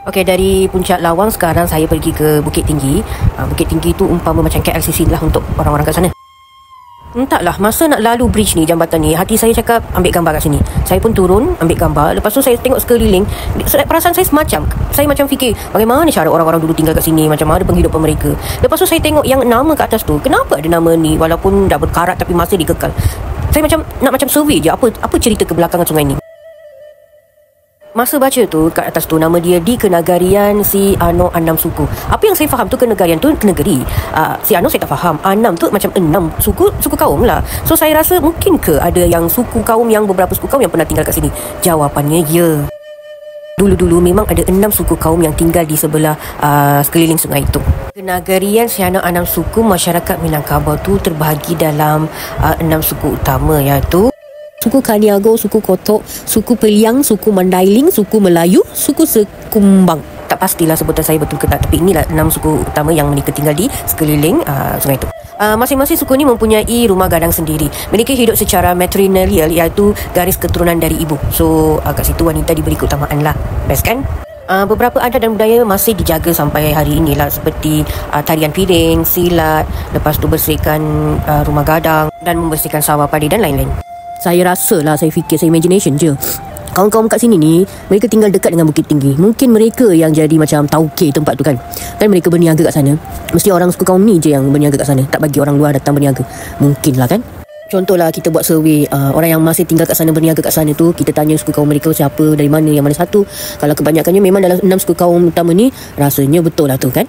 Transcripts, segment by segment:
Okey, dari Puncak Lawang sekarang saya pergi ke Bukit Tinggi. Bukit Tinggi tu umpama macam KLCC lah untuk orang-orang kat sana. Entahlah, masa nak lalu bridge ni, jambatan ni, hati saya cakap ambil gambar kat sini. Saya pun turun, ambil gambar. Lepas tu saya tengok sekeliling. Perasaan saya saya macam fikir, bagaimana cara orang-orang dulu tinggal kat sini, macam mana penghidupan mereka. Lepas tu saya tengok yang nama kat atas tu, kenapa ada nama ni walaupun dah berkarat tapi masih dikekal. Saya macam survey je apa cerita kebelakangan sungai ni. Masa baca tu, kat atas tu nama dia di Kenagarian Si Ano Anam Suku. Apa yang saya faham tu Kenagarian tu kenegeri. Si Ano saya tak faham. Anam tu macam 6 suku kaum lah. So saya rasa mungkin ke ada yang beberapa suku kaum yang pernah tinggal kat sini. Jawapannya ya. Dulu-dulu memang ada 6 suku kaum yang tinggal di sebelah sekeliling sungai itu. Kenagarian Si Ano Anam Suku masyarakat Minangkabau tu terbahagi dalam 6 suku utama, iaitu suku Kaniago, suku Kotok, suku Peliang, suku Mandailing, suku Melayu, suku Sekumbang. Tak pastilah sebutan saya betul ke tak, tapi inilah 6 suku utama yang mereka tinggal di sekeliling sungai itu. Masing-masing suku ni mempunyai rumah gadang sendiri. Mereka hidup secara matrilineal, iaitu garis keturunan dari ibu. So kat situ wanita diberi keutamaan lah. Best kan? Beberapa adat dan budaya masih dijaga sampai hari inilah, seperti tarian piring, silat, lepas tu bersihkan rumah gadang dan membersihkan sawah padi dan lain-lain. Saya rasa lah, saya fikir, saya imagination je, kaum-kaum kat sini ni, mereka tinggal dekat dengan Bukit Tinggi. Mungkin mereka yang jadi macam tauke tempat tu kan. Dan mereka berniaga kat sana. Mesti orang suku kaum ni je yang berniaga kat sana, tak bagi orang luar datang berniaga. Mungkin lah kan. Contohlah kita buat survey, orang yang masih tinggal kat sana, berniaga kat sana tu, kita tanya suku kaum mereka siapa, dari mana, yang mana satu. Kalau kebanyakannya memang dalam 6 suku kaum utama ni, rasanya betul lah tu kan.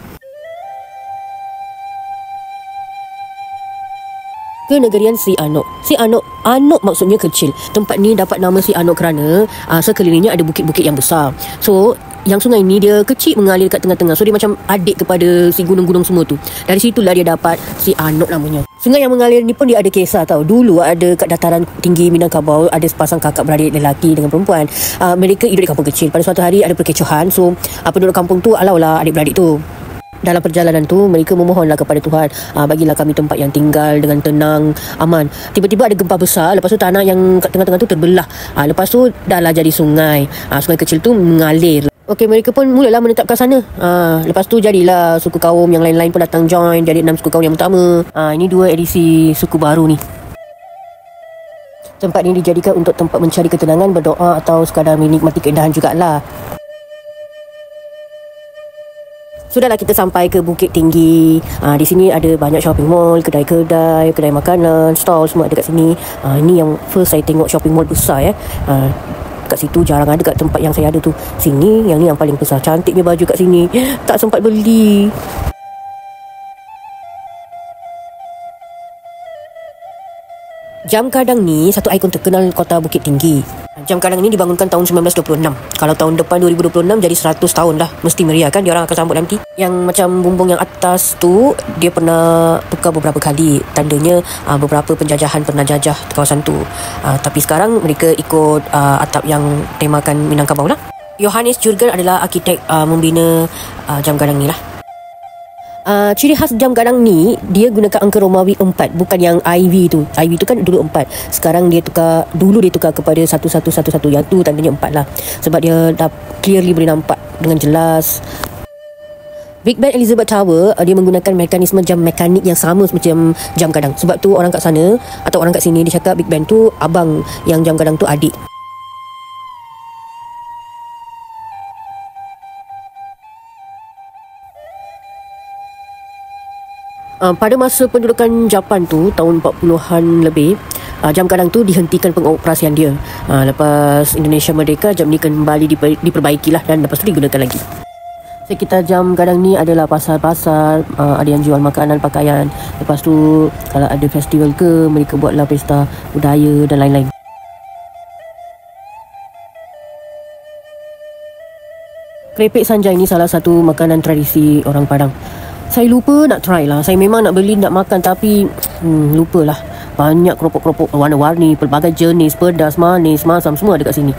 Kenegarian Si Anok. Si Anok maksudnya kecil. Tempat ni dapat nama Si Anok kerana sekelilingnya ada bukit-bukit yang besar. So yang sungai ni dia kecil mengalir kat tengah-tengah. So dia macam adik kepada si gunung-gunung semua tu. Dari situlah dia dapat Si Anok namanya. Sungai yang mengalir ni pun dia ada kisah tau. Dulu ada kat dataran tinggi Minangkabau, ada sepasang kakak beradik lelaki dengan perempuan. Mereka hidup di kampung kecil. Pada suatu hari ada perkecohan. So penduduk kampung tu alaulah adik-beradik tu. Dalam perjalanan tu mereka memohonlah kepada Tuhan, bagilah kami tempat yang tinggal dengan tenang, aman. Tiba-tiba ada gempa besar. Lepas tu tanah yang kat tengah-tengah tu terbelah. Lepas tu dah lah jadi sungai. Sungai kecil tu mengalir. Okey, mereka pun mulalah menetap kat sana. Lepas tu jadilah suku kaum yang lain-lain pun datang join, jadi 6 suku kaum yang utama. Ini 2 edisi suku baru ni. Tempat ini dijadikan untuk tempat mencari ketenangan, berdoa atau sekadar menikmati keindahan jugalah. Sudahlah kita sampai ke Bukit Tinggi. Di sini ada banyak shopping mall, kedai-kedai, kedai makanan, stall semua ada kat sini. Ini yang first saya tengok shopping mall besar ya. Kat situ jarang ada kat tempat yang saya ada tu. Sini, yang ni yang paling besar. Cantiknya baju kat sini. Tak sempat beli. Jam Kadang ni satu ikon terkenal kota Bukit Tinggi. Jam Kadang ni dibangunkan tahun 1926. Kalau tahun depan 2026 jadi 100 tahun dah. Mesti meriah kan, dia orang akan sambut nanti. Yang macam bumbung yang atas tu, dia pernah tukar beberapa kali. Tandanya beberapa penjajahan pernah jajah kawasan tu. Tapi sekarang mereka ikut atap yang temakan Minangkabau lah. Johannes Jurgen adalah arkitek membina Jam Kadang ni lah. Ciri khas Jam Kadang ni, dia gunakan angka Romawi 4, bukan yang IV tu. IV tu kan dulu 4. Sekarang dulu dia tukar kepada 1111. Yang tu tandanya 4 lah. Sebab dia dah clearly boleh nampak dengan jelas. Big Ben Elizabeth Tower, dia menggunakan mekanisme jam mekanik yang sama macam Jam Kadang. Sebab tu orang kat sana atau orang kat sini dia cakap Big Ben tu abang, yang Jam Kadang tu adik. Pada masa pendudukan Japan tu, tahun 40-an lebih, Jam Kadang tu dihentikan pengoperasian dia. Lepas Indonesia merdeka, jam ni kembali diperbaikilah dan lepas tu digunakan lagi. Sekitar Jam Kadang ni adalah pasar-pasar, ada yang jual makanan, pakaian. Lepas tu kalau ada festival ke, mereka buatlah pesta budaya dan lain-lain. Keripik Sanjai ni salah satu makanan tradisi orang Padang. Saya lupa nak try lah. Saya memang nak beli, nak makan, tapi lupalah. Banyak keropok-keropok warna-warni, pelbagai jenis, pedas, manis, masam, semua ada kat sini.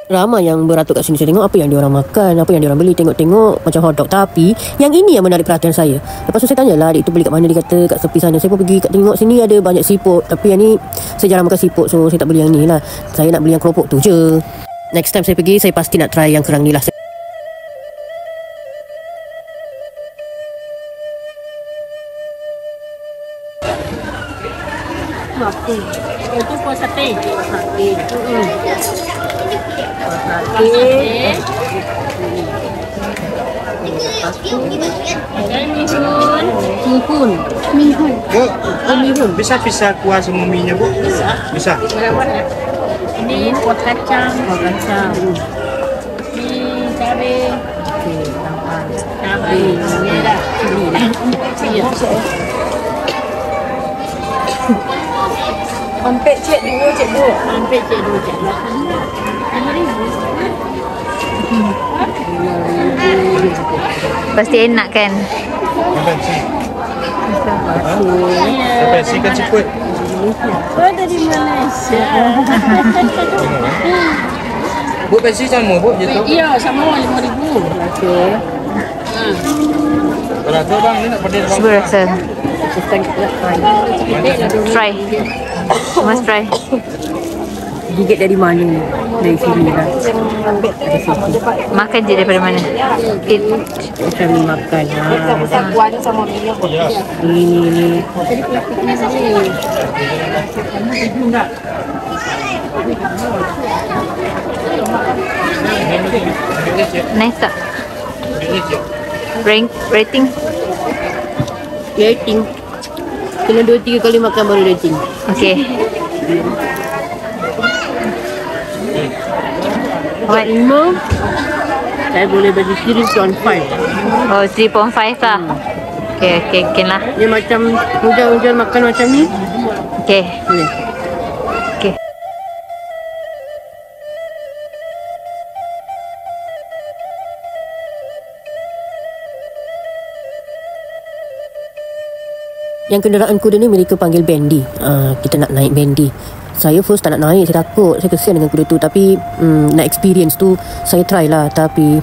Ramai yang beratuk kat sini. Saya tengok apa yang diorang makan, apa yang diorang beli. Tengok-tengok macam hotdog. Tapi yang ini yang menarik perhatian saya. Lepas tu saya tanyalah adik tu beli kat mana. Dia kata kat tepi sana. Saya pun pergi tengok sini ada banyak siput. Tapi yang ni saya jarang makan siput, so saya tak beli yang ni lah. Saya nak beli yang keropok tu je. Next time saya pergi, saya pasti nak try yang kerang ni lah. Itu kuah sate. Sate. Mihun. Bu, bisa pisah kuah sama mie-nya, Bu? Bisa. Ini kuah kacang. Ini cabai. Cabai. Merah. Iya. Ampek cik dua. Hampir cik dua. 5,000. Pasti enak kan? Pensi kan cepet. Oh, dari Malaysia. Bu, pensi sama, Bu, je tu. Iya, sama 5,000. Okey. Kalau tu bang, ni nak pedih bang. Cuba rasa. Try. Must try. Gigit dari mana ni? Dari sini lah. Makan je daripada mana? Eat. Macam ni makan lah. Ni. Nice tak? Rating? Rating. Kena 2-3 kali makan baru rating. Okay. What? 5. Saya boleh bagi 3.5. Oh, 3.5 lah. Okay lah. Dia macam hujan-hujan makan macam ni. Okay. Boleh. Okay. Yang kenderaan kuda ni mereka panggil Bendy. Kita nak naik Bendy. Saya first tak nak naik, saya takut. Saya kesian dengan kuda tu. Tapi nak experience tu saya try lah. Tapi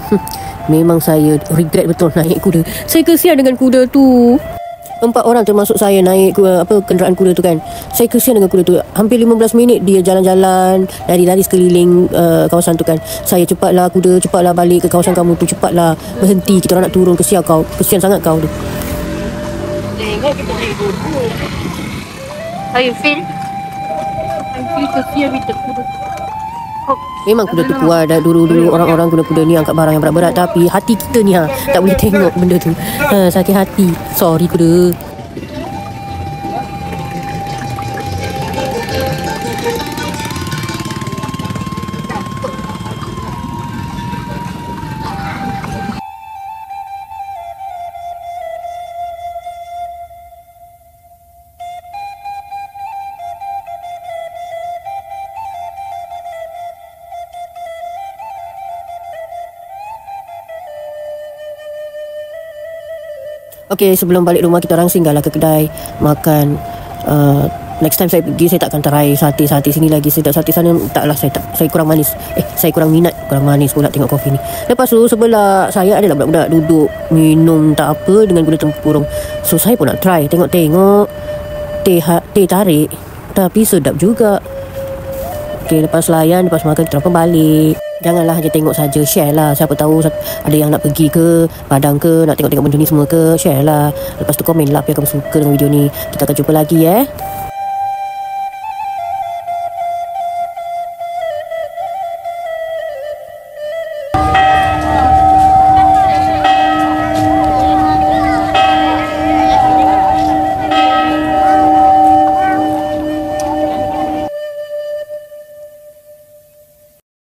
memang saya regret betul naik kuda. Saya kesian dengan kuda tu. 4 orang termasuk saya naik kenderaan kuda tu kan. Saya kesian dengan kuda tu. Hampir 15 minit dia jalan-jalan, lari-lari sekeliling kawasan tu kan. Saya cepatlah kuda, cepatlah balik ke kawasan kamu tu, cepatlah berhenti, kita orang nak turun. Kesian kau, kesian sangat kau tu. How you feel? Memang kuda tu kuat. Dulu orang-orang guna kuda ni angkat barang yang berat-berat. Tapi hati kita ni tak boleh tengok benda tu. Sakit hati. Sorry kuda. Okey, sebelum balik rumah kita orang singgahlah ke kedai makan. Next time saya pergi, saya takkan try sate sini lagi. Sedap sate sana taklah, saya kurang manis. Saya kurang minat, kurang manis pula tengok kopi ni. Lepas tu sebelah saya adalah budak-budak duduk minum tak apa dengan gula tempurung. So saya pun nak try, tengok-tengok teh tarik. Tapi sedap juga. Okey, lepas layan, lepas makan kita orang pun balik. Janganlah hanya tengok saja, share lah. Siapa tahu ada yang nak pergi ke Padang ke, nak tengok-tengok benda ni semua ke, share lah. Lepas tu komen lah apa yang kamu suka dengan video ni. Kita akan jumpa lagi